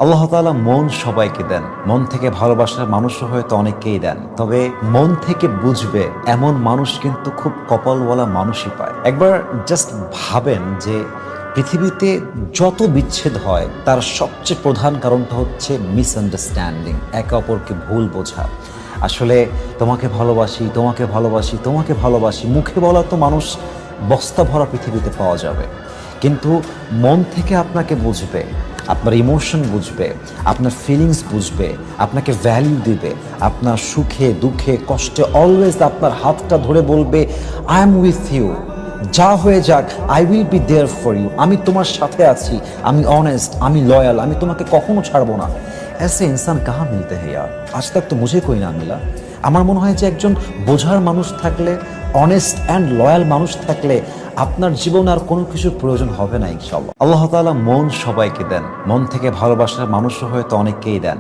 আল্লাহ তাআলা মন সবাইকে দেন, মন থেকে ভালোবাসার মানুষও হয়তো অনেককেই দেন, তবে মন থেকে বুঝবে এমন মানুষ কিন্তু খুব কপালওয়ালা মানুষই পায়। একবার জাস্ট ভাবেন যে পৃথিবীতে যত বিচ্ছেদ হয় তার সবচেয়ে প্রধান কারণটা হচ্ছে মিসআন্ডারস্ট্যান্ডিং, একে অপরকে ভুল বোঝা। আসলে তোমাকে ভালোবাসি, তোমাকে ভালোবাসি, তোমাকে ভালোবাসি মুখে বলা তো মানুষ বস্তা ভরা পৃথিবীতে পাওয়া যাবে, কিন্তু মন থেকে আপনাকে বুঝবে, আপনার ইমোশন বুঝবে, আপনার ফিলিংস বুঝবে, আপনাকে ভ্যালু দিবে, আপনার সুখে দুঃখে কষ্টে অলওয়েজ আপনার হাতটা ধরে বলবে আই এম উইথ ইউ, যা হয়ে যাক I will be there for you, আমি তোমার সাথে আছি, আমি অনেস্ট, আমি লয়াল, আমি তোমাকে কখনো ছাড়বো না। ऐसे इंसान कहाँ मिलते हैं यार, आज तक तो मुझे कोई ना मिला। আমার মনে হয় যে একজন বোঝার মানুষ থাকলে, অনেস্ট অ্যান্ড লয়াল মানুষ থাকলে আপনার জীবনে আর কোনো কিছুর প্রয়োজন হবে না ইনশাআল্লাহ। আল্লাহ তাআলা মন সবাইকে দেন, মন থেকে ভালোবাসার মানুষও হয়তো অনেককেই দেন।